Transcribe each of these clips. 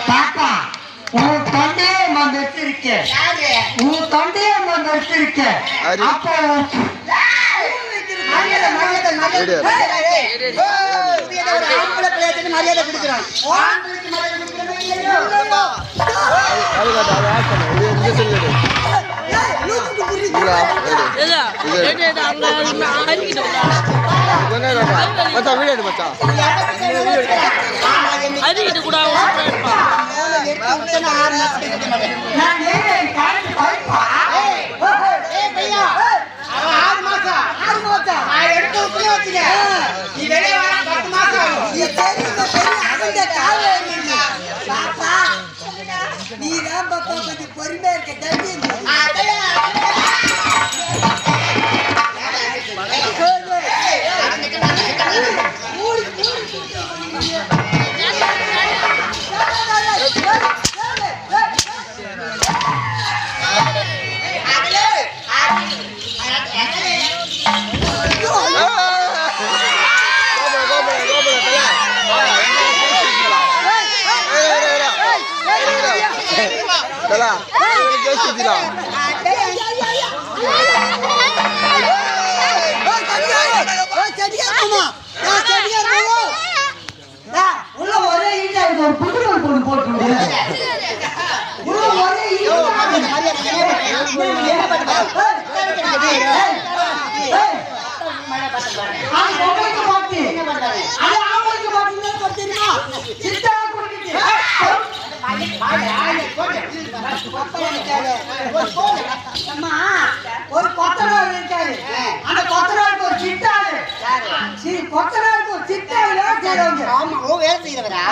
தாத்தா உன் தொண்டையே நான் வச்சிருக்கேன். உன் தொண்டையே நான் வச்சிருக்கேன். அப்போ மரியாதை கொடுக்குறான். நீதான் பாப்பா கொஞ்சம் பொறுமையா இருக்க தம்பி. ஒரு கொத்தனார் இருக்காரு. அந்த கொத்தனாருக்கு ஒரு சிட்டாரு. கொத்தனாருக்கு ஒரு சிட்டாரு செய்யறவங்க. ஆமா, ஓ வேலை செய்யறவரா?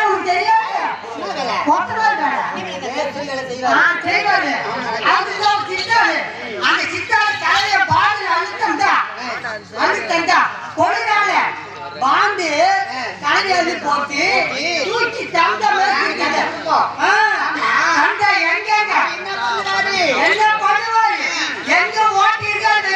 உங்களுக்கு தெரியாது. கொத்தனார் செய்வாரு. அதுதான் சிட்டாரு. அந்த சிட்டாரு தலைய பாடு அழுத்தண்டா பொழுதால பாண்டு தலையை போட்டு தூக்கி தந்த என்ன பண்ணுவாரு? எங்க ஓட்டிருக்காரு?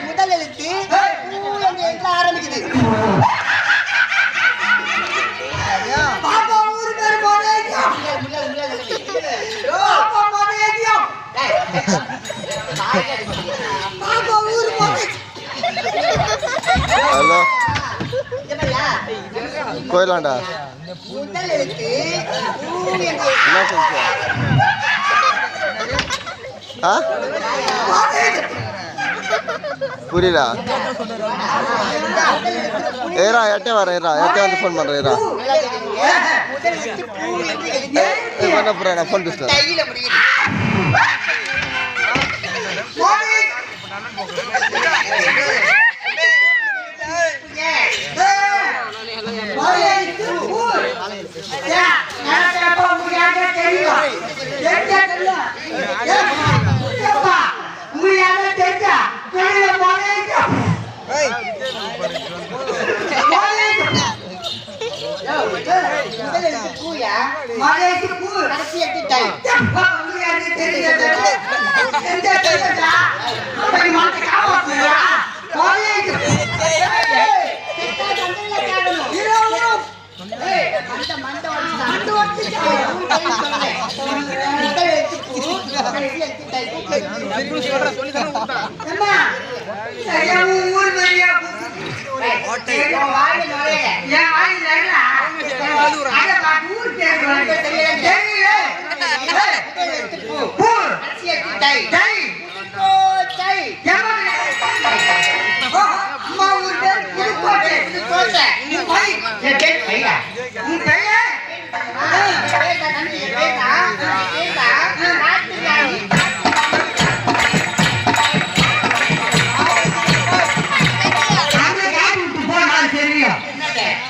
முதல் எழுத்து ஆரம்பிக்குது. கோயிலாண்டா புரியலா? ஏரா எட்டே வரேன். எட்டே வந்து ஃபோன் பண்ணுறேன். பண்ண போகிறேன். நான் ஃபோன் பேசுகிறேன்.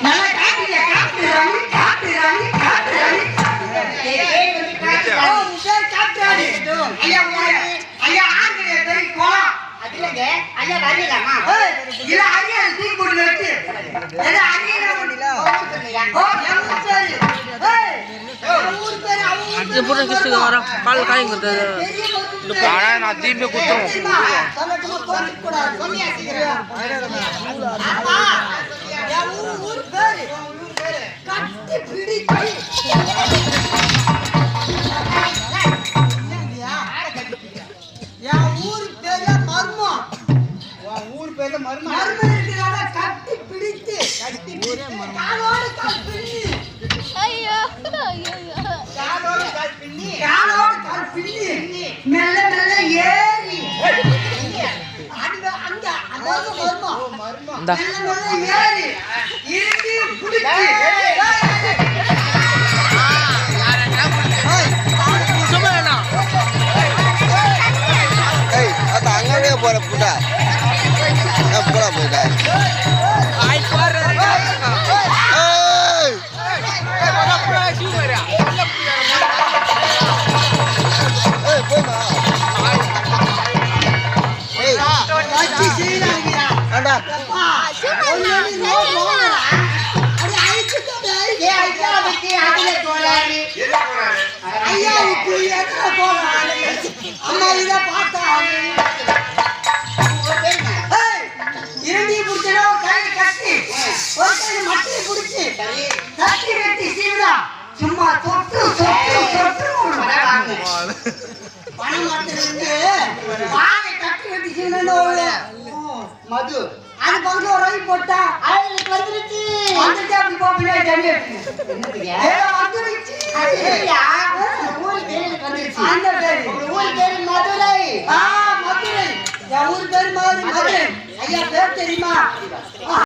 நல்லா காட்டுங்க. இல்ல அரியா தூக்கி போட்டு வெட்டு எது அரியா போடில ஓ என் பேரு ஏய் ஊர் பேரு ये पूरा किसी का हमारा काल काई करते हैं आना ना दीप में कुत्तों சொல்லட்டுமா போட்டு கூடாது சொல்லியா சீக்கிரம் அப்பா என் ஊர் பேரு கட்டி பிடிச்சி என் ஊர் பேரு மர்மம் ஊர் பேரு மர்மம் மர்மம் இருக்கிறால கட்டி பிடித்து காலோடு கால் பின்னி ஐயோ ஐயோ காலோடு கால் பின்னி மெல்ல மெல்ல ஏறி அங்க அங்க அதாவது மர்மம் மெல்ல மெல்ல ஏறி இறுதி பிடிச்சி ஏய் அது அங்கவே போற புடா புடா போயிடா ஏய் ஏய் போமா ஏய் கட்டி சீனாங்கயா அடா அப்பா ஒண்ணு ரோடா அடி ஐக்கிட்டே ஏய் ஐயா வெட்டி அதிலே போறாரு ஐயா இப்ப எங்க போறாரு அம்மா இத பார்த்தா ஏய் இரண்டி புடிச்சோ கை கட்டி ஒரு கை மட்டி புடிச்சி கட்டி வெட்டி சீனா சும்மா தொட்டு பணம் மாத்திருந்து பானை கட்டி வெட்டி சீனோ மது அது பங்கு ஒரு ரவி போட்டா அவளுக்கு வந்துருச்சு வந்துட்டு அப்படி போப்பினா ஜன்னி என்னதுயா வந்துருச்சு ஐயா ஊர் பேரு வந்துருச்சு அந்த பேரு ஊர் பேரு மதுரை மதுரை என் ஊர் பேரு மதுரை ஐயா பேர் தெரியுமா